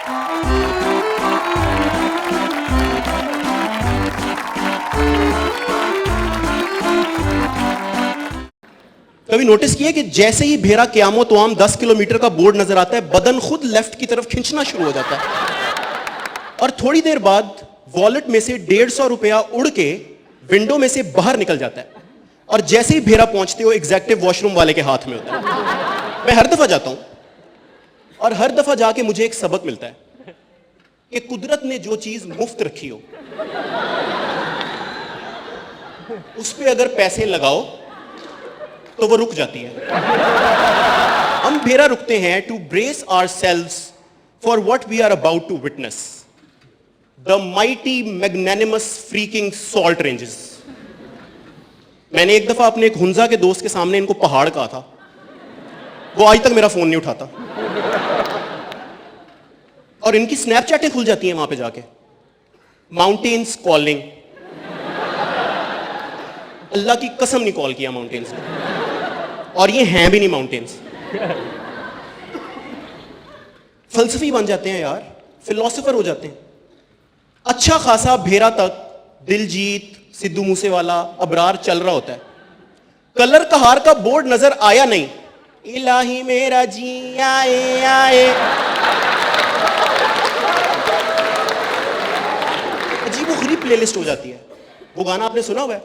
कभी नोटिस किया कि जैसे ही भेरा क़यामो तो आम 10 किलोमीटर का बोर्ड नजर आता है, बदन खुद लेफ्ट की तरफ खींचना शुरू हो जाता है और थोड़ी देर बाद वॉलेट में से 150 रुपया उड़ के विंडो में से बाहर निकल जाता है और जैसे ही भेरा पहुंचते हो एग्जैक्टिव वॉशरूम वाले के हाथ में होता है। मैं हर दफा जाता हूं और हर दफा जाके मुझे एक सबक मिलता है कि कुदरत ने जो चीज मुफ्त रखी हो उस पे अगर पैसे लगाओ तो वो रुक जाती है। हम भेरा रुकते हैं to brace ourselves for what we are about to witness, the mighty magnanimous freaking salt ranges. मैंने एक दफा अपने एक हुंजा के दोस्त के सामने इनको पहाड़ कहा था, वो आज तक मेरा फोन नहीं उठाता और इनकी स्नैपचैटें खुल जाती हैं वहां पे जाके, माउंटेन्स कॉलिंग। अल्लाह की कसम नहीं कॉल किया माउंटेन्स ने, और ये हैं भी नहीं माउंटेन्स। फलसफी बन जाते हैं यार, फिलोसोफर हो जाते हैं। अच्छा खासा भेरा तक दिलजीत, सिद्धू मूसेवाला, अबरार चल रहा होता है, कलर कहार का बोर्ड नजर आया नहीं, इलाही मेरा जी आए आए। अजीब वो गरीब प्लेलिस्ट हो जाती है। वो गाना आपने सुना हुआ है,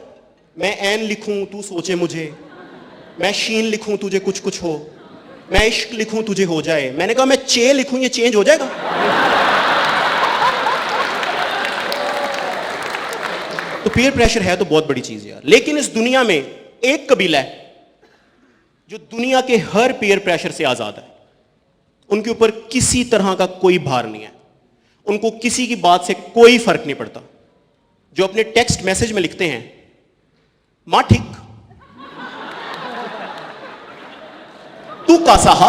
मैं ऐन लिखूं तू सोचे मुझे, मैं शीन लिखूं तुझे कुछ कुछ हो, मैं इश्क लिखूं तुझे हो जाए। मैंने कहा मैं चे लिखूं ये चेंज हो जाएगा? तो पीयर प्रेशर है तो बहुत बड़ी चीज है यार। लेकिन इस दुनिया में एक कबीला है जो दुनिया के हर पीयर प्रेशर से आजाद है। उनके ऊपर किसी तरह का कोई भार नहीं है, उनको किसी की बात से कोई फर्क नहीं पड़ता। जो अपने टेक्स्ट मैसेज में लिखते हैं, मां ठीक, तू कासा हा,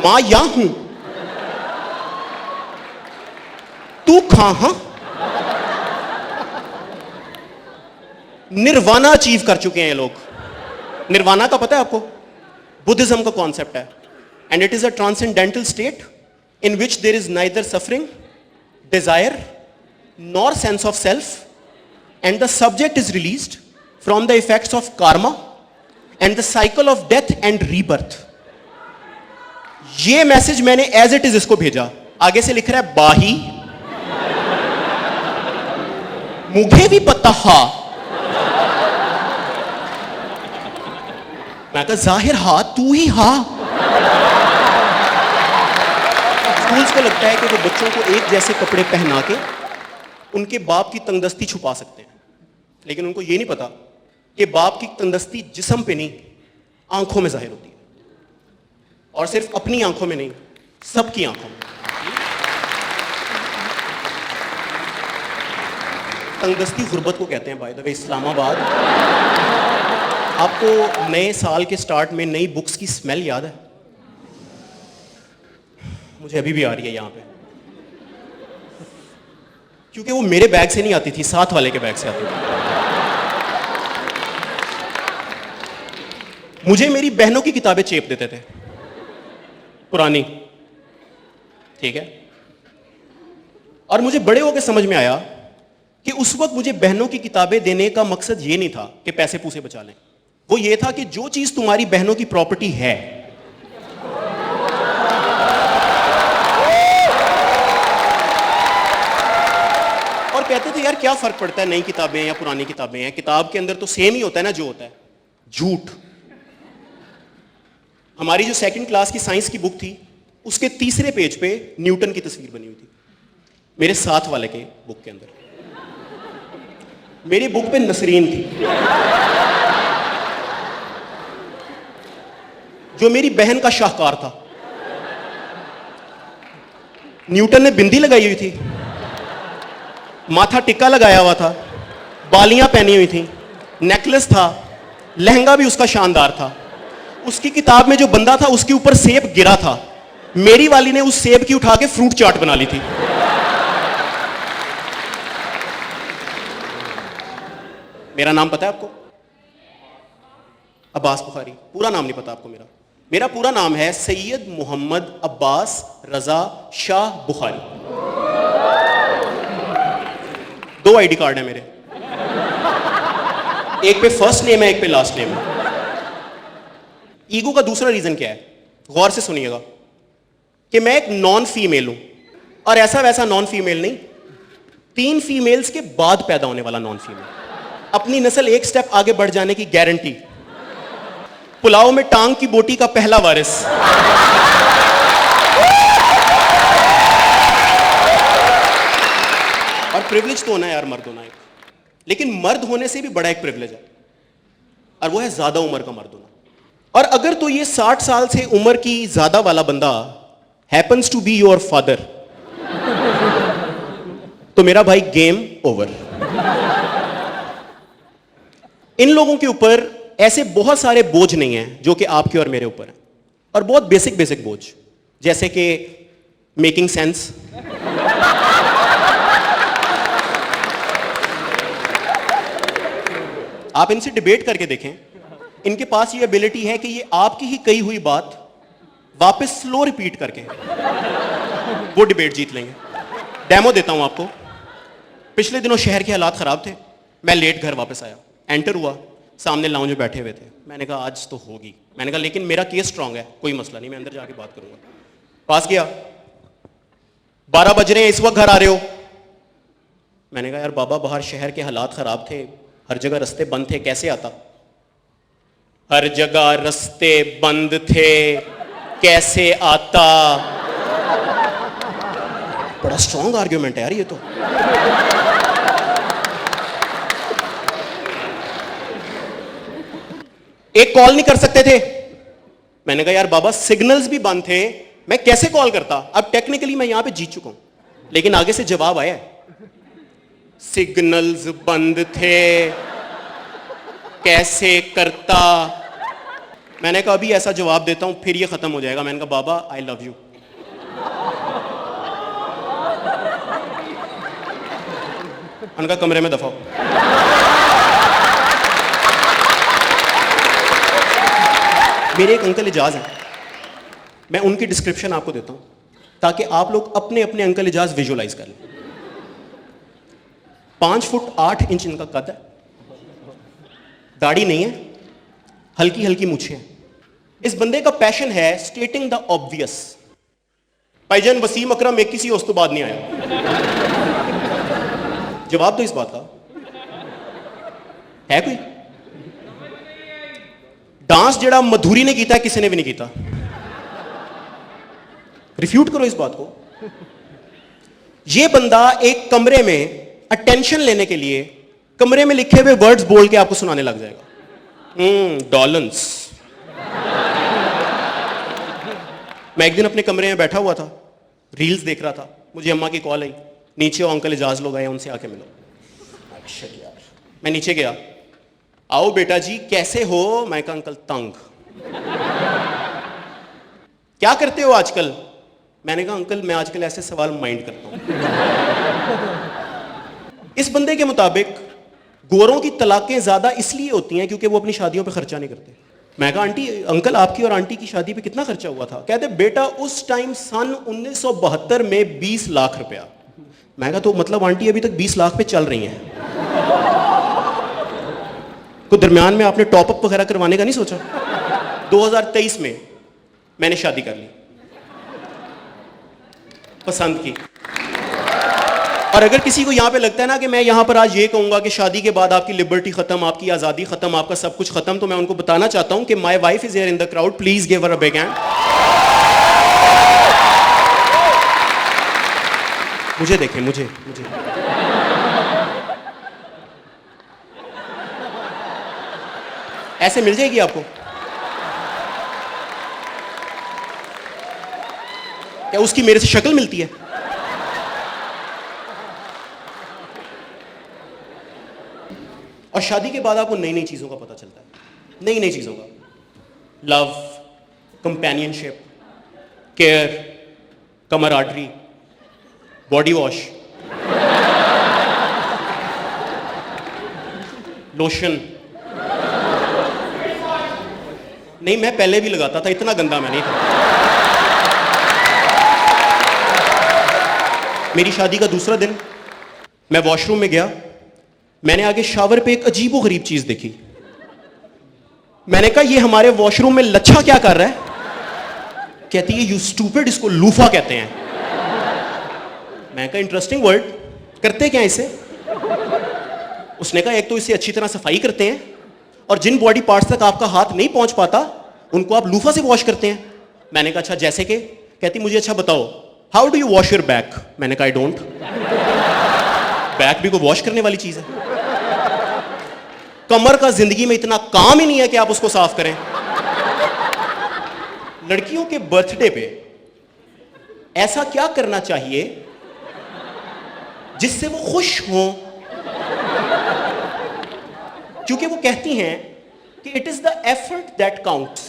मां या हूं, तू कहां। निर्वाणा अचीव कर चुके हैं ये लोग। निर्वाणा का पता है आपको? बुद्धिज्म का कॉन्सेप्ट है, and it is a transcendental state in which there is neither suffering, desire, nor sense of self, and the subject is released from the effects of karma and the cycle of death and rebirth। ये message मैंने as it is इसको भेजा, आगे से लिख रहा है बाही, मुझे भी पता हा। मैं कहा जाहिर हा, तू ही हा। स्कूल्स को लगता है कि वो बच्चों को एक जैसे कपड़े पहना के उनके बाप की तंगदस्ती छुपा सकते हैं, लेकिन उनको यह नहीं पता कि बाप की तंगदस्ती जिस्म पे नहीं, आंखों में जाहिर होती है, और सिर्फ अपनी आंखों में नहीं, सबकी आंखों में। तंगदस्ती गुर्बत को कहते हैं बाय द वे इस्लामाबाद। आपको नए साल के स्टार्ट में नई बुक्स की स्मेल याद है? मुझे अभी भी आ रही है यहां पे, क्योंकि वो मेरे बैग से नहीं आती थी, साथ वाले के बैग से आती थी। मुझे मेरी बहनों की किताबें चेप देते थे, पुरानी, ठीक है। और मुझे बड़े होकर समझ में आया कि उस वक्त मुझे बहनों की किताबें देने का मकसद ये नहीं था कि पैसे पूसे बचा लें, वो ये था कि जो चीज तुम्हारी बहनों की प्रॉपर्टी है, और कहते थे यार क्या फर्क पड़ता है नई किताबें या पुरानी किताबें हैं, किताब के अंदर तो सेम ही होता है ना जो होता है। झूठ। हमारी जो सेकंड क्लास की साइंस की बुक थी, उसके तीसरे पेज पे न्यूटन की तस्वीर बनी हुई थी, मेरे साथ वाले के बुक के अंदर। मेरी बुक पे नसरीन थी, जो मेरी बहन का शाहकार था। न्यूटन ने बिंदी लगाई हुई थी, माथा टिक्का लगाया हुआ था, बालियां पहनी हुई थी, नेकलेस था, लहंगा भी उसका शानदार था। उसकी किताब में जो बंदा था उसके ऊपर सेब गिरा था, मेरी वाली ने उस सेब की उठा के फ्रूट चाट बना ली थी। मेरा नाम पता है आपको? अब्बास बुखारी। पूरा नाम नहीं पता आपको मेरा? मेरा पूरा नाम है सैयद मोहम्मद अब्बास रजा शाह बुखारी। 2 आईडी कार्ड है मेरे, एक पे फर्स्ट नेम है, एक पे लास्ट नेम है। ईगो का दूसरा रीजन क्या है, गौर से सुनिएगा, कि मैं एक नॉन फीमेल हूं, और ऐसा वैसा नॉन फीमेल नहीं, 3 फीमेल्स के बाद पैदा होने वाला नॉन फीमेल, अपनी नस्ल एक स्टेप आगे बढ़ जाने की गारंटी, पुलाव में टांग की बोटी का पहला वारिस। और प्रिविलेज तो होना है यार, मर्द होना एक, लेकिन मर्द होने से भी बड़ा एक प्रिविलेज है, और वो है ज्यादा उम्र का मर्द होना। और अगर तो ये 60 साल से उम्र की ज्यादा वाला बंदा happens to be your father, तो मेरा भाई गेम ओवर। इन लोगों के ऊपर ऐसे बहुत सारे बोझ नहीं हैं जो कि आपके और मेरे ऊपर हैं, और बहुत बेसिक बेसिक बोझ, जैसे कि मेकिंग सेंस, आप इनसे डिबेट करके देखें, इनके पास ये एबिलिटी है कि ये आपकी ही कही हुई बात वापस स्लो रिपीट करके वो डिबेट जीत लेंगे। डेमो देता हूं आपको। पिछले दिनों शहर के हालात खराब थे, मैं लेट घर वापस आया, एंटर हुआ, सामने लाउंज में बैठे हुए थे। मैंने कहा आज तो होगी, मैंने कहा लेकिन मेरा केस स्ट्रांग है, कोई मसला नहीं, मैं अंदर जाके बात करूंगा। पास गया, 12 बज रहे हैं, इस वक्त घर आ रहे हो? मैंने कहा यार बाबा बाहर शहर के हालात खराब थे, हर जगह रास्ते बंद थे, कैसे आता? हर जगह रास्ते बंद थे, कैसे आता? बड़ा स्ट्रॉन्ग आर्ग्यूमेंट है यार ये तो। एक कॉल नहीं कर सकते थे? मैंने कहा यार बाबा सिग्नल्स भी बंद थे, मैं कैसे कॉल करता? अब टेक्निकली मैं यहां पे जीत चुका हूं, लेकिन आगे से जवाब आया, सिग्नल्स बंद थे, कैसे करता? मैंने कहा अभी ऐसा जवाब देता हूं फिर ये खत्म हो जाएगा। मैंने कहा बाबा आई लव यू। उनका कमरे में दफा हो। मेरे एक अंकल इजाज हैं, मैं उनकी डिस्क्रिप्शन आपको देता हूं ताकि आप लोग अपने अपने अंकल इजाज विजुअलाइज कर लें। 5 फुट 8 इंच इनका कद है, दाढ़ी नहीं है, हल्की हल्की मूछें हैं। इस बंदे का पैशन है स्टेटिंग द ऑब्वियस। भाईजान वसीम अकरम एक किसी उस तो बाद नहीं आया, जवाब दो इस बात का, है कोई? डांस जड़ा मधुरी ने किया किसी ने भी नहीं किया, रिफ्यूट करो इस बात को। यह बंदा एक कमरे में अटेंशन लेने के लिए कमरे में लिखे हुए वर्ड्स बोल के आपको सुनाने लग जाएगा। डॉलन्स। मैं एक दिन अपने कमरे में बैठा हुआ था, रील्स देख रहा था, मुझे अम्मा की कॉल आई, नीचे वो अंकल इजाज लोग आए, उनसे आके मिलो। यार मैं नीचे गया, आओ बेटा जी कैसे हो? मैं कहा अंकल तंग। क्या करते हो आजकल? मैंने कहा अंकल मैं आजकल ऐसे सवाल माइंड करता हूं। इस बंदे के मुताबिक गोरों की तलाकें ज्यादा इसलिए होती हैं क्योंकि वो अपनी शादियों पे खर्चा नहीं करते। मैं कहा आंटी अंकल आपकी और आंटी की शादी पे कितना खर्चा हुआ था? कहते बेटा उस टाइम सन 1972 में 20 लाख रुपया। मैं कहा तो मतलब आंटी अभी तक 20 लाख पे चल रही हैं? तो दरमियान में आपने टॉपअप वगैरह करवाने का नहीं सोचा? 2023 में मैंने शादी कर ली, पसंद की। और अगर किसी को यहां पे लगता है ना कि मैं यहां पर आज ये कहूंगा कि शादी के बाद आपकी लिबर्टी खत्म, आपकी आजादी खत्म, आपका सब कुछ खत्म, तो मैं उनको बताना चाहता हूं कि my wife is here in the crowd, please give her a big hand. मुझे देखें, मुझे ऐसे मिल जाएगी आपको? क्या उसकी मेरे से शक्ल मिलती है? और शादी के बाद आपको नई नई चीजों का पता चलता है, नई नई चीजों का, love, companionship, care, camaraderie, body wash, lotion, नहीं, मैं पहले भी लगाता था, इतना गंदा मैं नहीं था। मेरी शादी का दूसरा दिन, मैं वॉशरूम में गया, मैंने आगे शावर पे एक अजीबो गरीब चीज देखी। मैंने कहा ये हमारे वॉशरूम में लच्छा क्या कर रहा है? कहती है यू स्टूपिड, इसको लूफा कहते हैं। मैं कहा इंटरेस्टिंग वर्ड, करते क्या इसे? उसने कहा एक तो इसे अच्छी तरह सफाई करते हैं, और जिन बॉडी पार्ट्स तक आपका हाथ नहीं पहुंच पाता उनको आप लूफा से वॉश करते हैं। मैंने कहा अच्छा जैसे कि? कहती मुझे अच्छा बताओ, how do you wash your back? मैंने कहा आई डोंट। बैक भी कोई वॉश करने वाली चीज है? कमर का जिंदगी में इतना काम ही नहीं है कि आप उसको साफ करें। लड़कियों के बर्थडे पे ऐसा क्या करना चाहिए जिससे वो खुश हों? क्योंकि वो कहती हैं कि it is the effort that counts.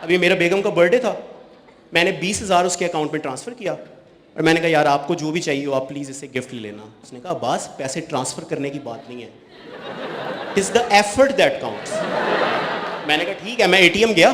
अभी मेरा बेगम का बर्थडे था, मैंने 20,000 उसके अकाउंट में ट्रांसफर किया, और मैंने कहा यार आपको जो भी चाहिए हो आप प्लीज इससे गिफ्ट ले लेना। उसने कहा बस पैसे ट्रांसफर करने की बात नहीं है, it is the effort that counts. मैंने कहा ठीक है। मैं एटीएम गया,